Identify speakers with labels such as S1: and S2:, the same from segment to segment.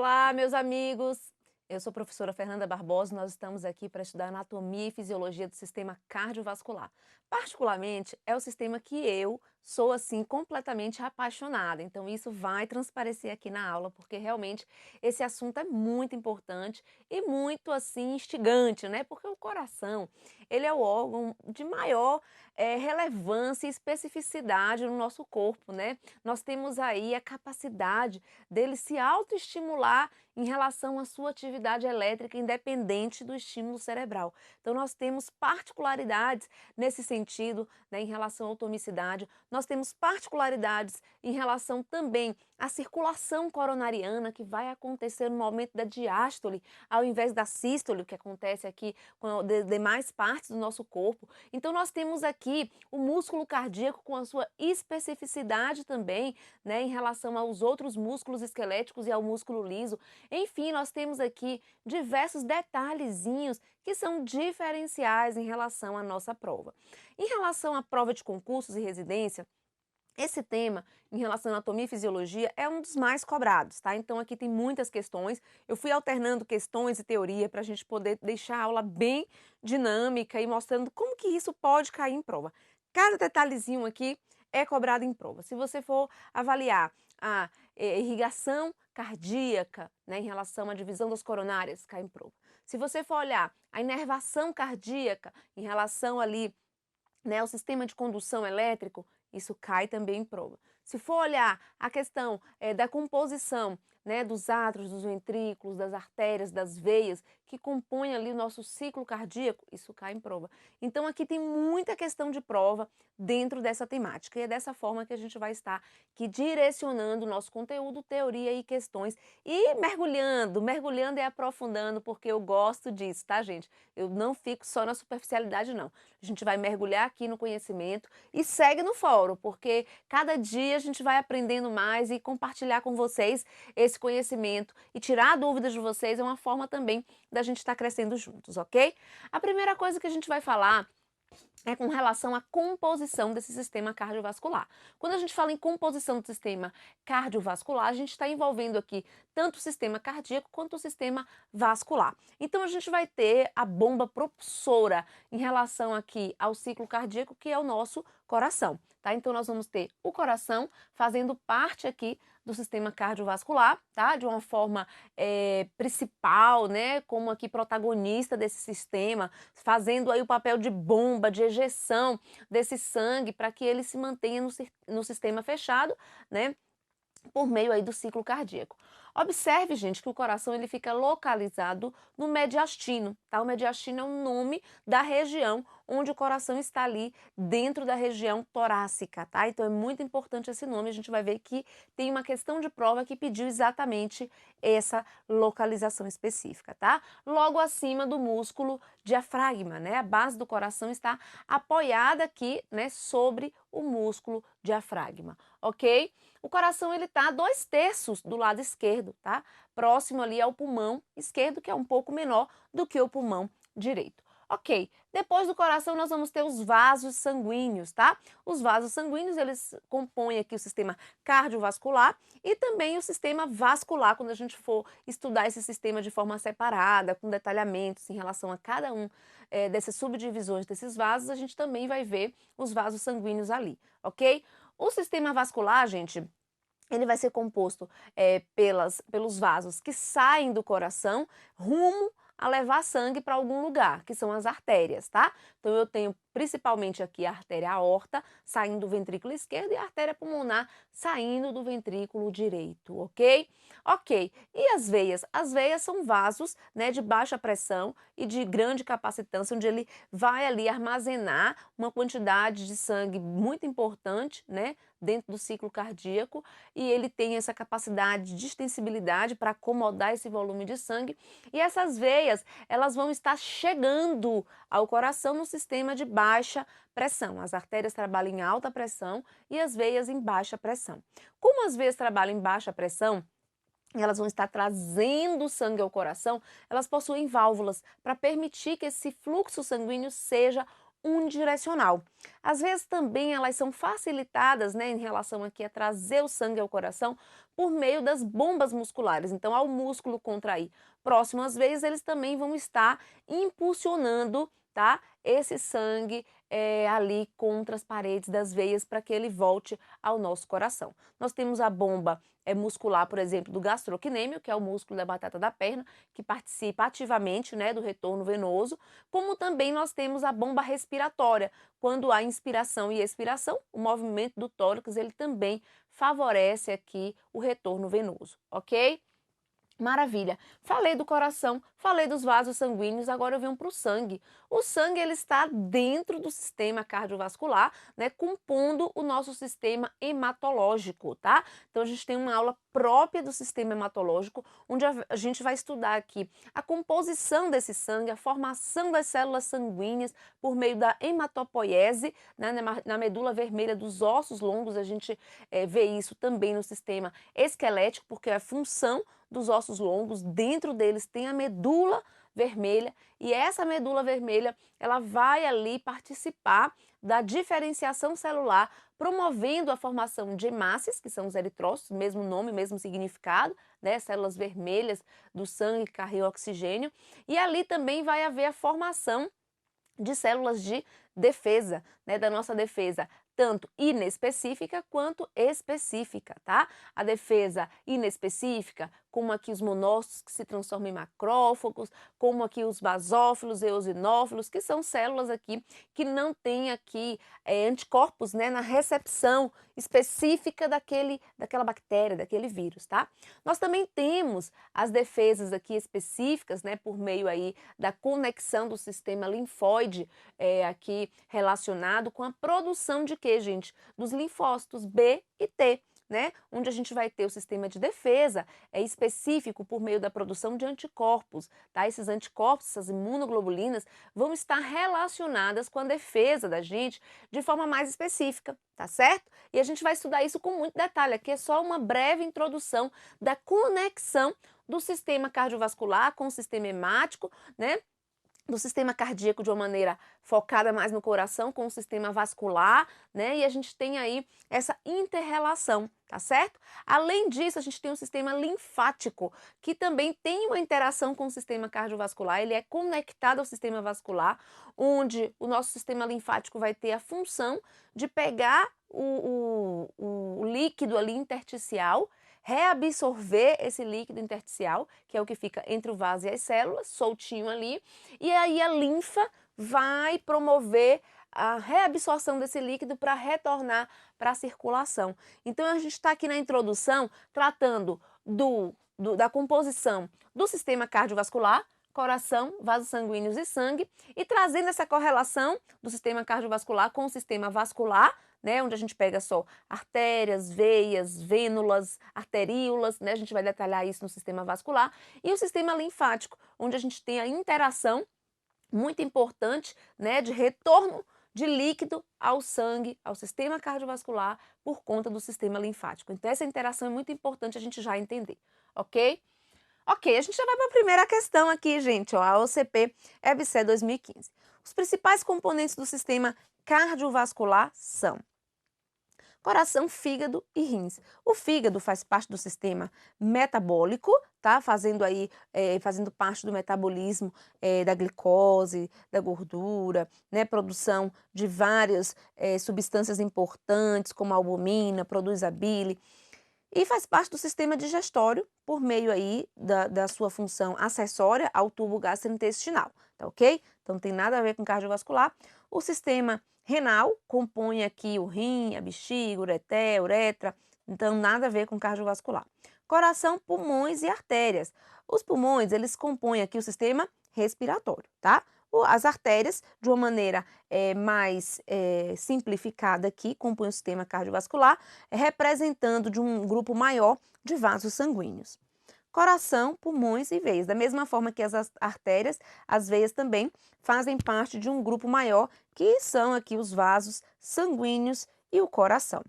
S1: Olá, meus amigos! Eu sou a professora Fernanda Barbosa e nós estamos aqui para estudar anatomia e fisiologia do sistema cardiovascular. Particularmente, é o sistema que eu sou, assim, completamente apaixonada. Então, isso vai transparecer aqui na aula, porque realmente esse assunto é muito importante e muito, assim, instigante, né? Porque o coração, ele é o órgão de maior relevância e especificidade no nosso corpo, né? Nós temos aí a capacidade dele se autoestimular em relação à sua atividade elétrica independente do estímulo cerebral. Então, nós temos particularidades nesse sentido, né, em relação à atomicidade, nós temos particularidades em relação também à circulação coronariana que vai acontecer no momento da diástole, ao invés da sístole, que acontece aqui com as demais partes do nosso corpo. Então, nós temos aqui o músculo cardíaco com a sua especificidade também, né, em relação aos outros músculos esqueléticos e ao músculo liso. Enfim, nós temos aqui diversos detalhezinhos que são diferenciais em relação à nossa prova. Em relação à prova de concursos e residência, esse tema, em relação à anatomia e fisiologia, é um dos mais cobrados, tá? Então, aqui tem muitas questões. Eu fui alternando questões e teoria para a gente poder deixar a aula bem dinâmica e mostrando como que isso pode cair em prova. Cada detalhezinho aqui é cobrado em prova. Se você for avaliar a irrigação cardíaca, né, em relação à divisão das coronárias, cai em prova. Se você for olhar a inervação cardíaca em relação ali, né, ao sistema de condução elétrico, isso cai também em prova. Se for olhar a questão da composição, né, dos átrios, dos ventrículos, das artérias, das veias, que compõem ali o nosso ciclo cardíaco, isso cai em prova. Então, aqui tem muita questão de prova dentro dessa temática. E é dessa forma que a gente vai estar aqui direcionando o nosso conteúdo, teoria e questões. E mergulhando e aprofundando, porque eu gosto disso, tá, gente? Eu não fico só na superficialidade, não. A gente vai mergulhar aqui no conhecimento e segue no fórum, porque cada dia a gente vai aprendendo mais e compartilhar com vocês esse conhecimento e tirar dúvidas de vocês é uma forma também da gente estar crescendo juntos, ok? A primeira coisa que a gente vai falar é com relação à composição desse sistema cardiovascular. Quando a gente fala em composição do sistema cardiovascular, a gente está envolvendo aqui tanto o sistema cardíaco quanto o sistema vascular. Então, a gente vai ter a bomba propulsora em relação aqui ao ciclo cardíaco, que é o nosso coração, tá? Então, nós vamos ter o coração fazendo parte aqui do sistema cardiovascular, tá? De uma forma principal, né? Como aqui protagonista desse sistema, fazendo aí o papel de bomba, de ejeção desse sangue para que ele se mantenha no sistema fechado, né? Por meio aí do ciclo cardíaco. Observe, gente, que o coração ele fica localizado no mediastino, tá? O mediastino é o nome da região onde o coração está ali dentro da região torácica, tá? Então é muito importante esse nome, a gente vai ver que tem uma questão de prova que pediu exatamente essa localização específica, tá? Logo acima do músculo diafragma, né? A base do coração está apoiada aqui, né, sobre o músculo diafragma, ok? O coração ele tá a 2/3 do lado esquerdo, tá? Próximo ali ao pulmão esquerdo, que é um pouco menor do que o pulmão direito. Ok, depois do coração nós vamos ter os vasos sanguíneos, tá? Os vasos sanguíneos, eles compõem aqui o sistema cardiovascular e também o sistema vascular, quando a gente for estudar esse sistema de forma separada, com detalhamentos em relação a cada um dessas subdivisões desses vasos, a gente também vai ver os vasos sanguíneos ali, ok? O sistema vascular, gente, ele vai ser composto pelos vasos que saem do coração rumo a levar sangue para algum lugar, que são as artérias, tá? Então, eu tenho principalmente aqui a artéria aorta saindo do ventrículo esquerdo e a artéria pulmonar saindo do ventrículo direito, ok? Ok. E as veias? As veias são vasos, né, de baixa pressão e de grande capacitância, onde ele vai ali armazenar uma quantidade de sangue muito importante, né, dentro do ciclo cardíaco, e ele tem essa capacidade de extensibilidade para acomodar esse volume de sangue. E essas veias, elas vão estar chegando ao coração no sistema de baixa pressão. As artérias trabalham em alta pressão e as veias em baixa pressão. Como as veias trabalham em baixa pressão, elas vão estar trazendo sangue ao coração, elas possuem válvulas para permitir que esse fluxo sanguíneo seja unidirecional. Às vezes também elas são facilitadas, né, em relação aqui a trazer o sangue ao coração por meio das bombas musculares. Então, ao músculo contrair próximo às veias, eles também vão estar impulsionando, tá, esse sangue ali contra as paredes das veias para que ele volte ao nosso coração. Nós temos a bomba muscular, por exemplo, do gastrocnêmio, que é o músculo da batata da perna, que participa ativamente, né, do retorno venoso, como também nós temos a bomba respiratória. Quando há inspiração e expiração, o movimento do tórax ele também favorece aqui o retorno venoso, ok? Maravilha. Falei do coração, falei dos vasos sanguíneos, agora eu venho para o sangue. O sangue ele está dentro do sistema cardiovascular, né, compondo o nosso sistema hematológico, tá? Então a gente tem uma aula própria do sistema hematológico, onde a gente vai estudar aqui a composição desse sangue, a formação das células sanguíneas por meio da hematopoiese, né, na medula vermelha dos ossos longos, a gente vê isso também no sistema esquelético, porque é a função dos ossos longos, dentro deles tem a medula vermelha e essa medula vermelha ela vai ali participar da diferenciação celular, promovendo a formação de hemácias, que são os eritrócitos, mesmo nome, mesmo significado, né? Células vermelhas do sangue que carregam oxigênio, e ali também vai haver a formação de células de defesa, né, da nossa defesa, tanto inespecífica quanto específica, tá? A defesa inespecífica, como aqui os monócitos que se transformam em macrófagos, como aqui os basófilos, eosinófilos, que são células aqui que não têm aqui anticorpos, né, na recepção específica daquela bactéria, daquele vírus, tá? Nós também temos as defesas aqui específicas, né, por meio aí da conexão do sistema linfóide aqui relacionado com a produção de quê, gente? Dos linfócitos B e T, né? Onde a gente vai ter o sistema de defesa específico por meio da produção de anticorpos, tá? Esses anticorpos, essas imunoglobulinas, vão estar relacionadas com a defesa da gente de forma mais específica, tá certo? E a gente vai estudar isso com muito detalhe, aqui é só uma breve introdução da conexão do sistema cardiovascular com o sistema hemático, né? Do sistema cardíaco de uma maneira focada mais no coração com o sistema vascular, né? E a gente tem aí essa inter-relação, tá certo? Além disso, a gente tem um sistema linfático, que também tem uma interação com o sistema cardiovascular, ele é conectado ao sistema vascular, onde o nosso sistema linfático vai ter a função de pegar o líquido ali intersticial, reabsorver esse líquido intersticial, que é o que fica entre o vaso e as células, soltinho ali, e aí a linfa vai promover a reabsorção desse líquido para retornar para a circulação. Então a gente está aqui na introdução tratando da composição do sistema cardiovascular, coração, vasos sanguíneos e sangue, e trazendo essa correlação do sistema cardiovascular com o sistema vascular, né, onde a gente pega só artérias, veias, vênulas, arteríolas, né, a gente vai detalhar isso no sistema vascular, e o sistema linfático, onde a gente tem a interação muito importante, né, de retorno de líquido ao sangue, ao sistema cardiovascular, por conta do sistema linfático. Então, essa interação é muito importante a gente já entender, ok? Ok, a gente já vai para a primeira questão aqui, gente, ó, a OCP EBC 2015. Os principais componentes do sistema cardiovascular são coração, fígado e rins. O fígado faz parte do sistema metabólico, tá? Fazendo parte do metabolismo da glicose, da gordura, né? Produção de várias substâncias importantes, como a albumina, produz a bile. E faz parte do sistema digestório por meio aí da sua função acessória ao tubo gastrointestinal, tá ok? Então não tem nada a ver com cardiovascular. O sistema renal compõe aqui o rim, a bexiga, o ureter, a uretra, então nada a ver com cardiovascular. Coração, pulmões e artérias. Os pulmões, eles compõem aqui o sistema respiratório, tá? As artérias, de uma maneira mais simplificada aqui, compõem o sistema cardiovascular, representando de um grupo maior de vasos sanguíneos. Coração, pulmões e veias. Da mesma forma que as artérias, as veias também fazem parte de um grupo maior, que são aqui os vasos sanguíneos e o coração.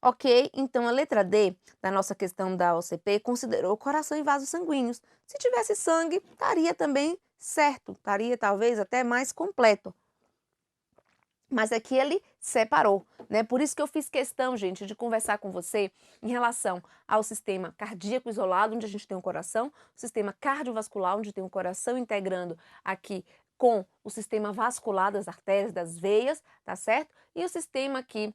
S1: Ok, então a letra D da nossa questão da OCP considerou coração e vasos sanguíneos. Se tivesse sangue, estaria também certo, estaria talvez até mais completo. mas aqui ele separou, né? Por isso que eu fiz questão, gente, de conversar com você em relação ao sistema cardíaco isolado, onde a gente tem o coração, o sistema cardiovascular, onde tem o coração integrando aqui com o sistema vascular das artérias, das veias, tá certo? E o sistema aqui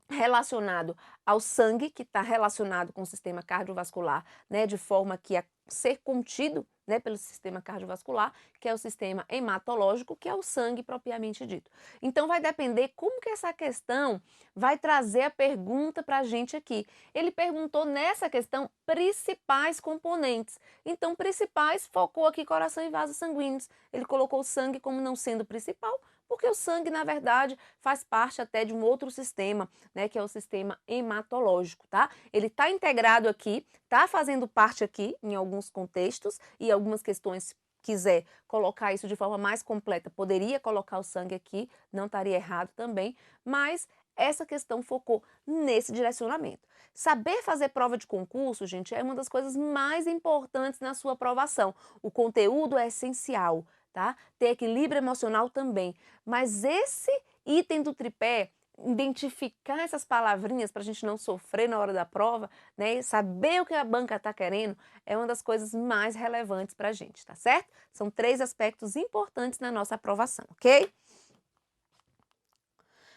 S1: relacionado ao sangue, que está relacionado com o sistema cardiovascular, né, de forma que a ser contido, né, pelo sistema cardiovascular, que é o sistema hematológico, que é o sangue propriamente dito. Então vai depender como que essa questão vai trazer a pergunta para a gente aqui. Ele perguntou nessa questão principais componentes. Então principais focou aqui coração e vasos sanguíneos. Ele colocou o sangue como não sendo principal, porque o sangue, na verdade, faz parte até de um outro sistema, né, que é o sistema hematológico, tá? Ele está integrado aqui, está fazendo parte aqui em alguns contextos e algumas questões, se quiser colocar isso de forma mais completa, poderia colocar o sangue aqui, não estaria errado também, mas essa questão focou nesse direcionamento. Saber fazer prova de concurso, gente, é uma das coisas mais importantes na sua aprovação. O conteúdo é essencial, tá? Ter equilíbrio emocional também. Mas esse item do tripé, identificar essas palavrinhas para a gente não sofrer na hora da prova, né? E saber o que a banca está querendo, é uma das coisas mais relevantes para a gente, tá certo? São 3 aspectos importantes na nossa aprovação, ok?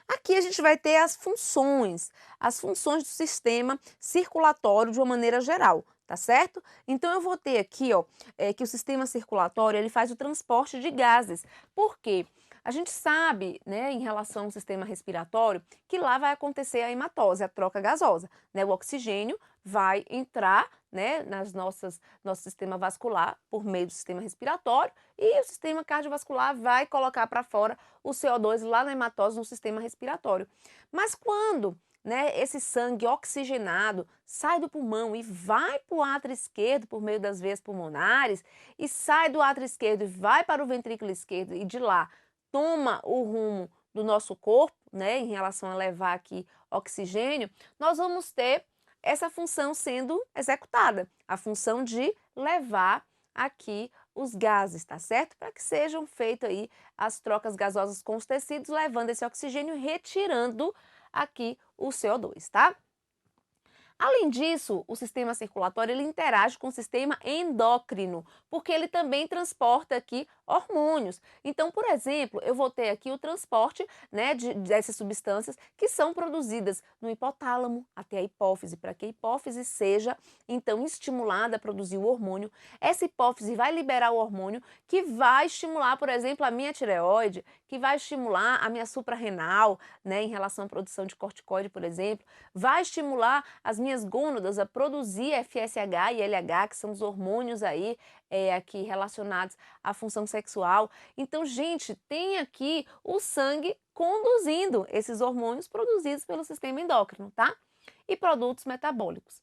S1: Aqui a gente vai ter as funções do sistema circulatório de uma maneira geral, tá certo? Então eu vou ter aqui, ó, que o sistema circulatório ele faz o transporte de gases. Por quê? A gente sabe, né, em relação ao sistema respiratório, que lá vai acontecer a hematose, a troca gasosa, né? O oxigênio vai entrar, né, nosso sistema vascular por meio do sistema respiratório e o sistema cardiovascular vai colocar para fora o CO2 lá na hematose no sistema respiratório. Mas quando, né, esse sangue oxigenado sai do pulmão e vai para o átrio esquerdo por meio das veias pulmonares e sai do átrio esquerdo e vai para o ventrículo esquerdo e de lá toma o rumo do nosso corpo, né, em relação a levar aqui oxigênio, nós vamos ter essa função sendo executada, a função de levar aqui os gases, tá certo? Para que sejam feitas aí as trocas gasosas com os tecidos, levando esse oxigênio e retirando aqui o CO2, tá? Além disso, o sistema circulatório ele interage com o sistema endócrino, porque ele também transporta aqui hormônios. Então, por exemplo, eu vou ter aqui o transporte, né, dessas substâncias que são produzidas no hipotálamo até a hipófise, para que a hipófise seja, então, estimulada a produzir o hormônio. Essa hipófise vai liberar o hormônio que vai estimular, por exemplo, a minha tireoide, que vai estimular a minha suprarrenal, né, em relação à produção de corticoide, por exemplo, vai estimular as minhas gônadas a produzir FSH e LH, que são os hormônios aí aqui relacionados à função sexual. Então, gente, tem aqui o sangue conduzindo esses hormônios produzidos pelo sistema endócrino, tá? E produtos metabólicos.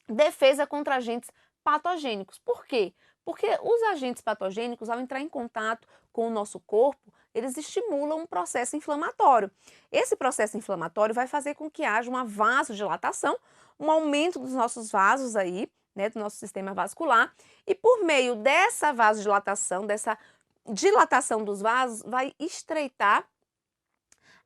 S1: Defesa contra agentes patogênicos. Por quê? Porque os agentes patogênicos, ao entrar em contato com o nosso corpo, eles estimulam um processo inflamatório. Esse processo inflamatório vai fazer com que haja uma vasodilatação, um aumento dos nossos vasos aí, né, do nosso sistema vascular, e por meio dessa vasodilatação, dessa dilatação dos vasos, vai estreitar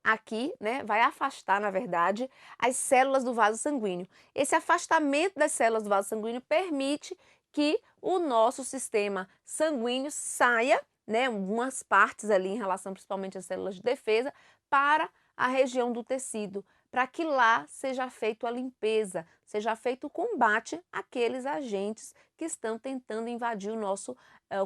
S1: aqui, né, vai afastar, na verdade, as células do vaso sanguíneo. Esse afastamento das células do vaso sanguíneo permite que o nosso sistema sanguíneo saia, né, algumas partes ali em relação principalmente às células de defesa, para a região do tecido, para que lá seja feita a limpeza, seja feito o combate àqueles agentes que estão tentando invadir o nosso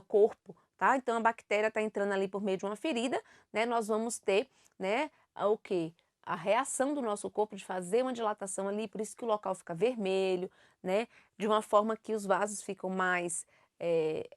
S1: corpo, tá? Então a bactéria está entrando ali por meio de uma ferida, né? Nós vamos ter, né, o quê? A reação do nosso corpo de fazer uma dilatação ali, por isso que o local fica vermelho, né? De uma forma que os vasos ficam mais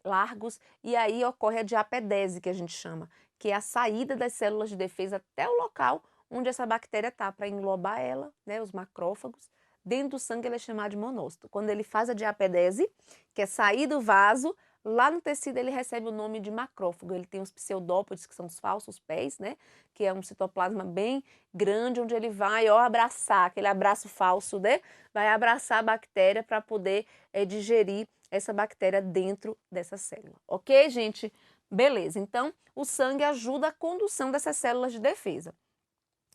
S1: largos e aí ocorre a diapedese, que a gente chama, que é a saída das células de defesa até o local onde essa bactéria está, para englobar ela, né, os macrófagos. Dentro do sangue ele é chamado de monócito. Quando ele faz a diapedese, que é sair do vaso, lá no tecido ele recebe o nome de macrófago. Ele tem os pseudópodes, que são os falsos pés, né? Que é um citoplasma bem grande, onde ele vai, ó, abraçar, aquele abraço falso, né? Vai abraçar a bactéria para poder digerir essa bactéria dentro dessa célula. Ok, gente? Beleza. Então, o sangue ajuda a condução dessas células de defesa.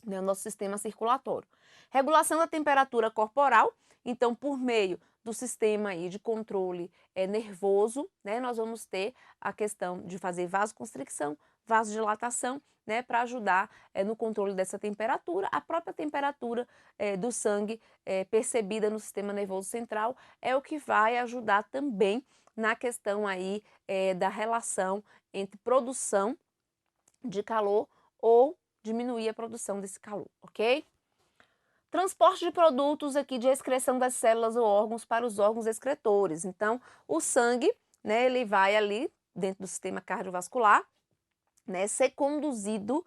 S1: né, o nosso sistema circulatório. Regulação da temperatura corporal, então, por meio do sistema aí de controle nervoso, né, nós vamos ter a questão de fazer vasoconstricção, vasodilatação, né, para ajudar no controle dessa temperatura. A própria temperatura do sangue percebida no sistema nervoso central é o que vai ajudar também na questão aí da relação entre produção de calor ou diminuir a produção desse calor, ok? Transporte de produtos aqui de excreção das células ou órgãos para os órgãos excretores. Então, o sangue, né, ele vai ali dentro do sistema cardiovascular, né, ser conduzido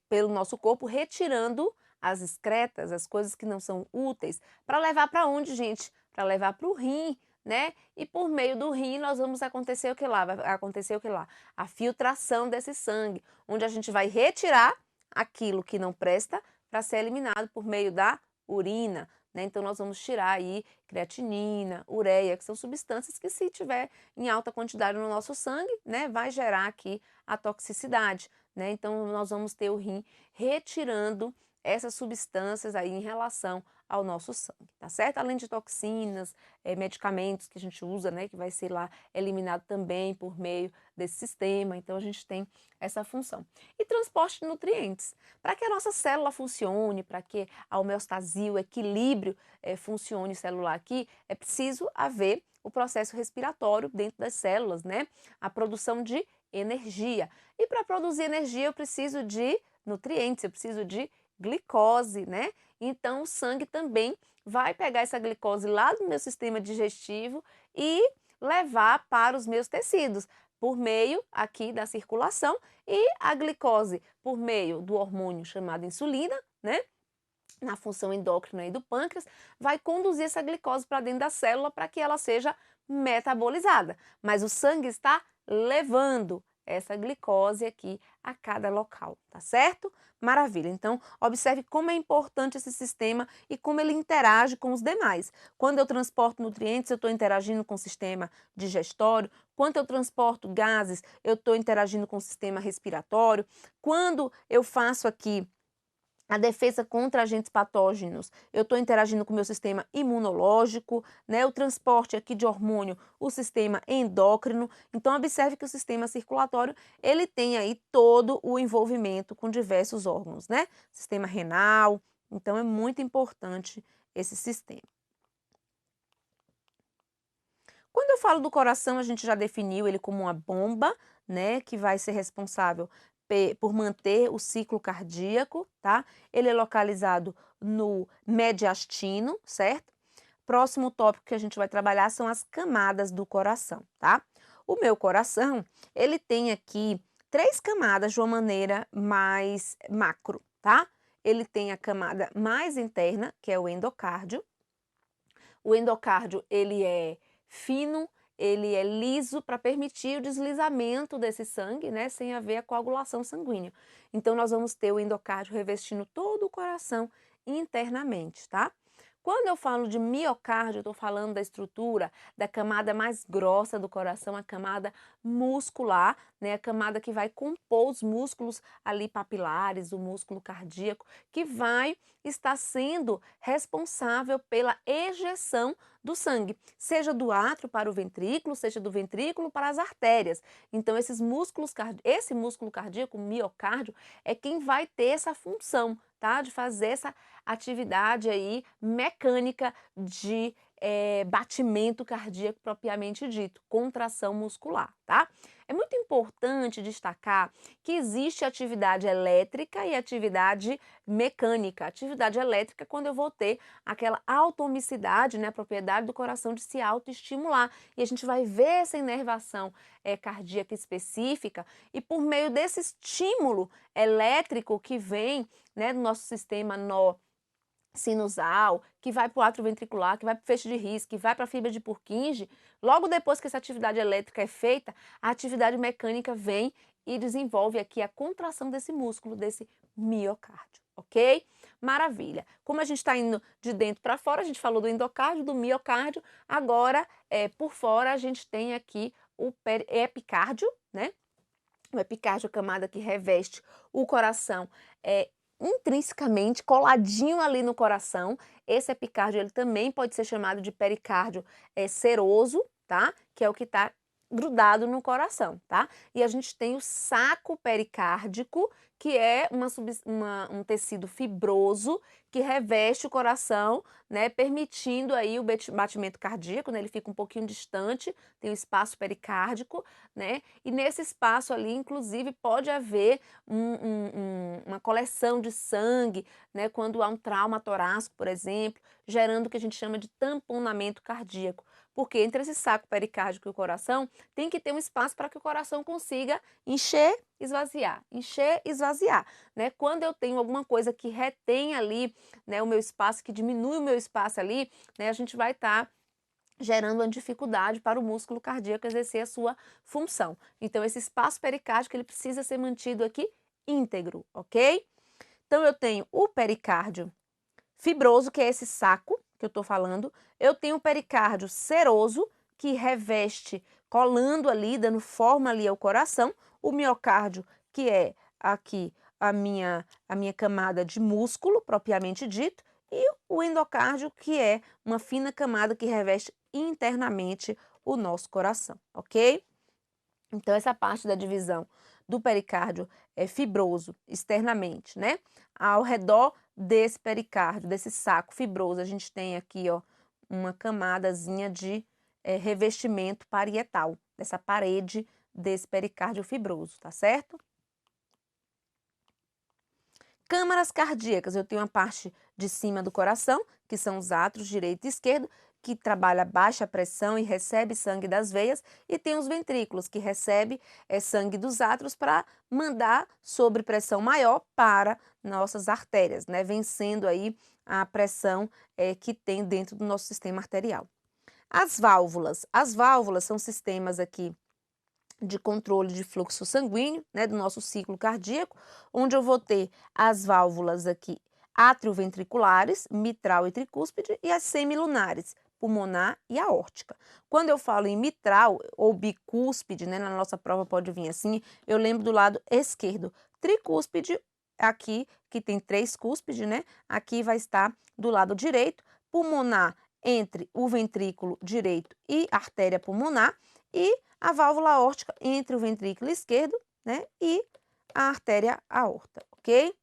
S1: pelo nosso corpo, retirando as excretas, as coisas que não são úteis, para levar para onde, gente? Para levar para o rim, né? E por meio do rim nós vamos acontecer o que lá? Vai acontecer o que lá? A filtração desse sangue, onde a gente vai retirar aquilo que não presta para ser eliminado por meio da urina, né? Então nós vamos tirar aí creatinina, ureia, que são substâncias que se tiver em alta quantidade no nosso sangue, né, vai gerar aqui a toxicidade, né? Então nós vamos ter o rim retirando essas substâncias aí em relação ao nosso sangue, tá certo? Além de toxinas, medicamentos que a gente usa, né, que vai ser lá eliminado também por meio desse sistema. Então a gente tem essa função. E transporte de nutrientes. Para que a nossa célula funcione, para que a homeostasia, o equilíbrio funcione celular aqui, é preciso haver o processo respiratório dentro das células, né? A produção de energia. E para produzir energia eu preciso de nutrientes, eu preciso de glicose, né? Então o sangue também vai pegar essa glicose lá do meu sistema digestivo e levar para os meus tecidos, por meio aqui da circulação, e a glicose por meio do hormônio chamado insulina, né? Na função endócrina aí do pâncreas, vai conduzir essa glicose para dentro da célula para que ela seja metabolizada. Mas o sangue está levando essa glicose aqui a cada local, tá certo? Maravilha. Então, observe como é importante esse sistema e como ele interage com os demais. Quando eu transporto nutrientes, eu estou interagindo com o sistema digestório. Quando eu transporto gases, eu estou interagindo com o sistema respiratório. Quando eu faço aqui a defesa contra agentes patógenos, eu estou interagindo com o meu sistema imunológico, né? O transporte aqui de hormônio, o sistema endócrino. Então, observe que o sistema circulatório, ele tem aí todo o envolvimento com diversos órgãos, né? Sistema renal. Então, é muito importante esse sistema. Quando eu falo do coração, a gente já definiu ele como uma bomba, né? Que vai ser responsável por manter o ciclo cardíaco, tá? Ele é localizado no mediastino, certo? Próximo tópico que a gente vai trabalhar são as camadas do coração, tá? O meu coração, ele tem aqui 3 camadas de uma maneira mais macro, tá? Ele tem a camada mais interna, que é o endocárdio. O endocárdio, ele é fino, ele é liso para permitir o deslizamento desse sangue, né, sem haver a coagulação sanguínea. Então, nós vamos ter o endocárdio revestindo todo o coração internamente, tá? Quando eu falo de miocárdio, eu estou falando da estrutura da camada mais grossa do coração, a camada muscular, né? A camada que vai compor os músculos ali papilares, o músculo cardíaco, que vai estar sendo responsável pela ejeção do sangue, seja do átrio para o ventrículo, seja do ventrículo para as artérias. Então, esse músculo cardíaco, o miocárdio, é quem vai ter essa função, tá? De fazer essa atividade aí mecânica de batimento cardíaco propriamente dito, contração muscular, tá? É muito importante destacar que existe atividade elétrica e atividade mecânica. Atividade elétrica, quando eu vou ter aquela automicidade, né, a propriedade do coração de se autoestimular. E a gente vai ver essa inervação cardíaca específica e por meio desse estímulo elétrico que vem, né, do nosso sistema sinusal, que vai para o átrio ventricular, que vai para o feixe de His, que vai para a fibra de Purkinje, logo depois que essa atividade elétrica é feita, a atividade mecânica vem e desenvolve aqui a contração desse músculo, desse miocárdio, ok? Maravilha. Como a gente está indo de dentro para fora, a gente falou do endocárdio, do miocárdio, agora, por fora, a gente tem aqui o epicárdio, né? O epicárdio é a camada que reveste o coração intrinsecamente coladinho ali no coração. Esse epicárdio, ele também pode ser chamado de pericárdio seroso, tá? Que é o que está grudado no coração, tá? E a gente tem o saco pericárdico, que é um tecido fibroso que reveste o coração, né, permitindo aí o batimento cardíaco, né, ele fica um pouquinho distante, tem o espaço pericárdico, né, e nesse espaço ali, inclusive, pode haver uma coleção de sangue, né, quando há um trauma torácico, por exemplo, gerando o que a gente chama de tamponamento cardíaco, porque entre esse saco pericárdico e o coração, tem que ter um espaço para que o coração consiga encher, esvaziar, né? Quando eu tenho alguma coisa que retém ali, né, o meu espaço, que diminui o meu espaço ali, né, a gente vai estar gerando uma dificuldade para o músculo cardíaco exercer a sua função. Então, esse espaço pericárdico, ele precisa ser mantido aqui íntegro, ok? Então, eu tenho o pericárdio fibroso, que é esse saco que eu estou falando. Eu tenho o pericárdio seroso, que reveste, colando ali, dando forma ali ao coração. O miocárdio, que é aqui a minha camada de músculo, propriamente dito. E o endocárdio, que é uma fina camada que reveste internamente o nosso coração, ok? Então, essa parte da divisão do pericárdio é fibroso externamente, né? Ao redor desse pericárdio, desse saco fibroso, a gente tem aqui, ó, uma camadazinha de revestimento parietal, dessa parede desse pericárdio fibroso, tá certo? Câmaras cardíacas, eu tenho a parte de cima do coração, que são os átrios direito e esquerdo, que trabalha a baixa pressão e recebe sangue das veias, e tem os ventrículos, que recebe sangue dos átrios para mandar sobre pressão maior para nossas artérias, né? Vencendo aí a pressão que tem dentro do nosso sistema arterial. As válvulas são sistemas aqui de controle de fluxo sanguíneo, né, do nosso ciclo cardíaco, onde eu vou ter as válvulas aqui atrioventriculares, mitral e tricúspide, e as semilunares, pulmonar e aórtica. Quando eu falo em mitral ou bicúspide, né, na nossa prova pode vir assim, eu lembro do lado esquerdo. Tricúspide, aqui, que tem 3 cúspides, né, aqui vai estar do lado direito. Pulmonar, entre o ventrículo direito e a artéria pulmonar, e a válvula aórtica entre o ventrículo esquerdo, né, e a artéria aorta, ok?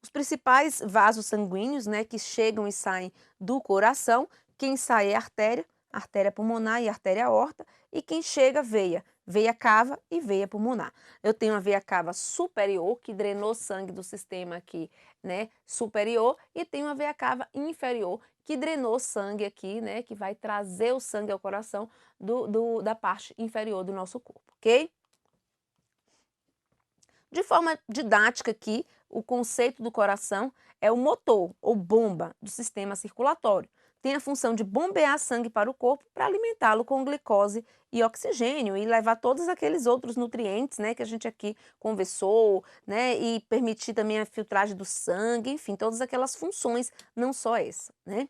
S1: Os principais vasos sanguíneos, né, que chegam e saem do coração, quem sai é a artéria pulmonar e a artéria aorta, e quem chega, veia cava e veia pulmonar. Eu tenho a veia cava superior, que drenou sangue do sistema aqui, né, superior, e tenho a veia cava inferior, que drenou sangue aqui, né, que vai trazer o sangue ao coração da parte inferior do nosso corpo, ok? De forma didática aqui, o conceito do coração é o motor ou bomba do sistema circulatório. Tem a função de bombear sangue para o corpo para alimentá-lo com glicose e oxigênio e levar todos aqueles outros nutrientes, né, que a gente aqui conversou, né, e permitir também a filtragem do sangue, enfim, todas aquelas funções, não só essa, né?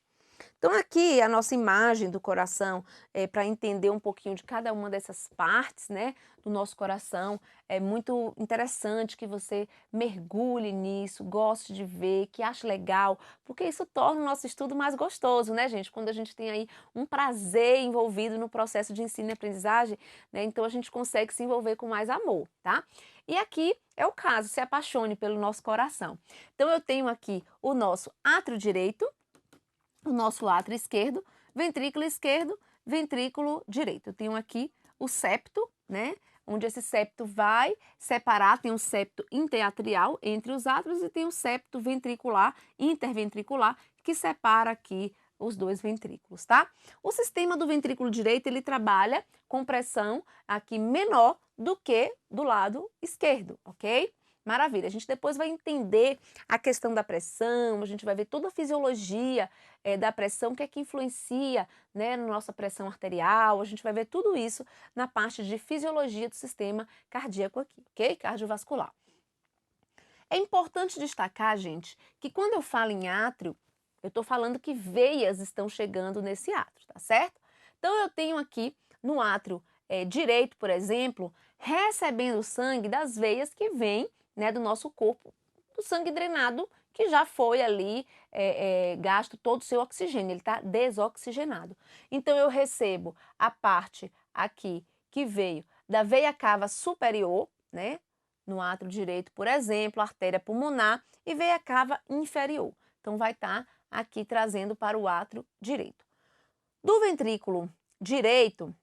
S1: Então, aqui a nossa imagem do coração, para entender um pouquinho de cada uma dessas partes, né, do nosso coração, é muito interessante que você mergulhe nisso, goste de ver, que ache legal, porque isso torna o nosso estudo mais gostoso, né, gente? Quando a gente tem aí um prazer envolvido no processo de ensino e aprendizagem, né, então a gente consegue se envolver com mais amor, tá? E aqui é o caso, se apaixone pelo nosso coração. Então, eu tenho aqui o nosso átrio direito, o nosso átrio esquerdo, ventrículo direito. Eu tenho aqui o septo, né? Onde esse septo vai separar, tem um septo interatrial entre os átrios e tem um septo ventricular, interventricular, que separa aqui os dois ventrículos, tá? O sistema do ventrículo direito, ele trabalha com pressão aqui menor do que do lado esquerdo, ok? Maravilha, a gente depois vai entender a questão da pressão, a gente vai ver toda a fisiologia da pressão, o que é que influencia, né, na nossa pressão arterial, a gente vai ver tudo isso na parte de fisiologia do sistema cardíaco aqui, ok? Cardiovascular. É importante destacar, gente, que quando eu falo em átrio, eu estou falando que veias estão chegando nesse átrio, tá certo? Então, eu tenho aqui no átrio direito, por exemplo, recebendo sangue das veias que vêm, né, do nosso corpo, do sangue drenado que já foi ali gasto todo o seu oxigênio, ele está desoxigenado. Então eu recebo a parte aqui que veio da veia cava superior, né, no átrio direito, por exemplo, artéria pulmonar, e veia cava inferior. Então vai estar aqui trazendo para o átrio direito. Do ventrículo direito,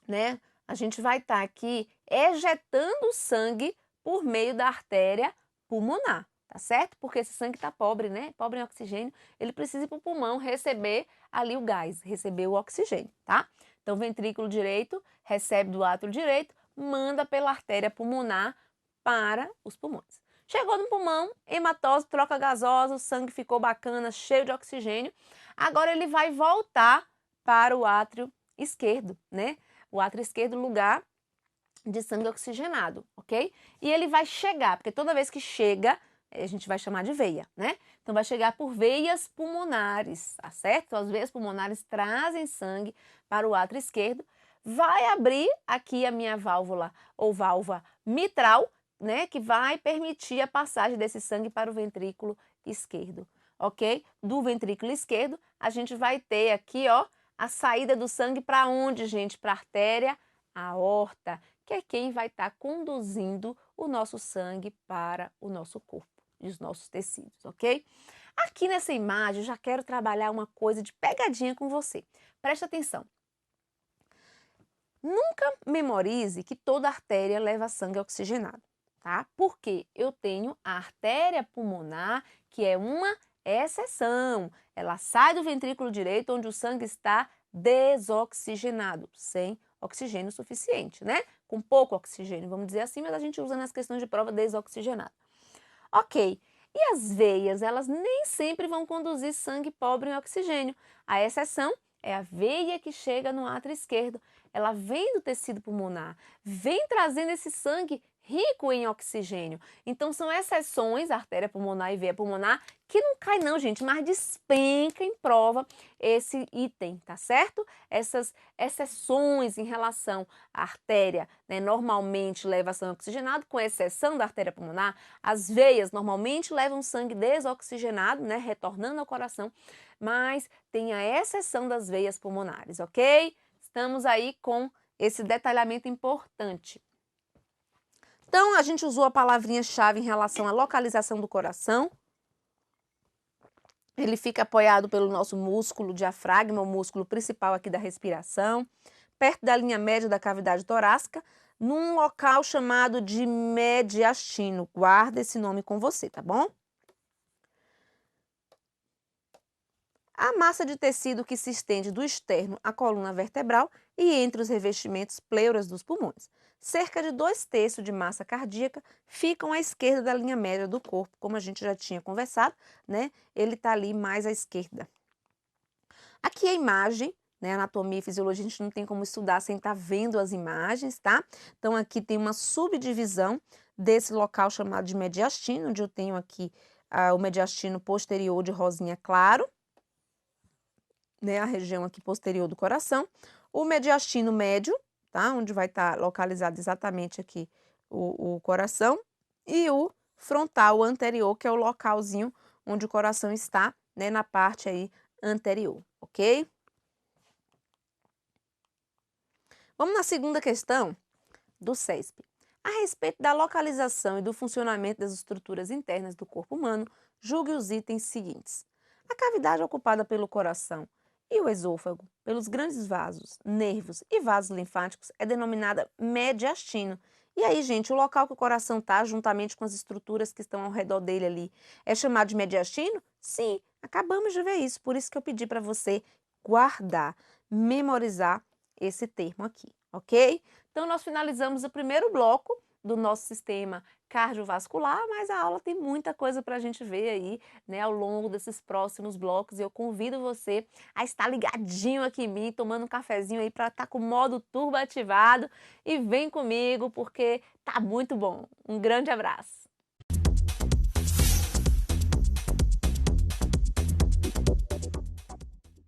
S1: né, a gente vai estar aqui ejetando sangue por meio da artéria pulmonar, tá certo? Porque esse sangue está pobre, né? Pobre em oxigênio, ele precisa ir para o pulmão receber ali o gás, receber o oxigênio, tá? Então, o ventrículo direito recebe do átrio direito, manda pela artéria pulmonar para os pulmões. Chegou no pulmão, hematose, troca gasosa, o sangue ficou bacana, cheio de oxigênio. Agora ele vai voltar para o átrio esquerdo, né? O átrio esquerdo, lugar de sangue oxigenado, ok? E ele vai chegar, porque toda vez que chega, a gente vai chamar de veia, né? Então vai chegar por veias pulmonares, tá certo? Então, as veias pulmonares trazem sangue para o átrio esquerdo, vai abrir aqui a minha válvula ou válvula mitral, né? Que vai permitir a passagem desse sangue para o ventrículo esquerdo, ok? Do ventrículo esquerdo, a gente vai ter aqui, ó, a saída do sangue para onde, gente? Para a artéria aorta, que é quem vai estar conduzindo o nosso sangue para o nosso corpo e os nossos tecidos, ok? Aqui nessa imagem, eu já quero trabalhar uma coisa de pegadinha com você. Preste atenção. Nunca memorize que toda artéria leva sangue oxigenado, tá? Porque eu tenho a artéria pulmonar, que é uma exceção. Ela sai do ventrículo direito, onde o sangue está desoxigenado, sem oxigênio suficiente, né? Com pouco oxigênio, vamos dizer assim, mas a gente usa nas questões de prova desoxigenado. Ok, e as veias, elas nem sempre vão conduzir sangue pobre em oxigênio. A exceção é a veia que chega no átrio esquerdo. Ela vem do tecido pulmonar, vem trazendo esse sangue rico em oxigênio. Então, são exceções, artéria pulmonar e veia pulmonar, que não cai não, gente, mas despenca em prova esse item, tá certo? Essas exceções em relação à artéria, né, normalmente leva sangue oxigenado, com exceção da artéria pulmonar, as veias normalmente levam sangue desoxigenado, né, retornando ao coração, mas tem a exceção das veias pulmonares, ok? Estamos aí com esse detalhamento importante. Então, a gente usou a palavrinha-chave em relação à localização do coração. Ele fica apoiado pelo nosso músculo diafragma, o músculo principal aqui da respiração, perto da linha média da cavidade torácica, num local chamado de mediastino. Guarda esse nome com você, tá bom? A massa de tecido que se estende do externo à coluna vertebral e entre os revestimentos pleuras dos pulmões. Cerca de 2/3 de massa cardíaca ficam à esquerda da linha média do corpo, como a gente já tinha conversado, né? Ele está ali mais à esquerda. Aqui a imagem, né? Anatomia e fisiologia, a gente não tem como estudar sem estar vendo as imagens, tá? Então aqui tem uma subdivisão desse local chamado de mediastino, onde eu tenho aqui o mediastino posterior de rosinha claro, né, a região aqui posterior do coração, o mediastino médio, tá, onde vai estar localizado exatamente aqui o coração, e o frontal anterior, que é o localzinho onde o coração está, né, na parte aí anterior, ok? Vamos na segunda questão do CESP. A respeito da localização e do funcionamento das estruturas internas do corpo humano, julgue os itens seguintes. A cavidade ocupada pelo coração e o esôfago, pelos grandes vasos, nervos e vasos linfáticos, é denominada mediastino. E aí, gente, o local que o coração está, juntamente com as estruturas que estão ao redor dele ali, é chamado de mediastino? Sim, acabamos de ver isso, por isso que eu pedi para você guardar, memorizar esse termo aqui, ok? Então, nós finalizamos o primeiro bloco do nosso sistema cardiovascular, mas a aula tem muita coisa para a gente ver aí, né, ao longo desses próximos blocos. E eu convido você a estar ligadinho aqui em mim, tomando um cafezinho aí para estar com o modo turbo ativado. E vem comigo, porque tá muito bom. Um grande abraço!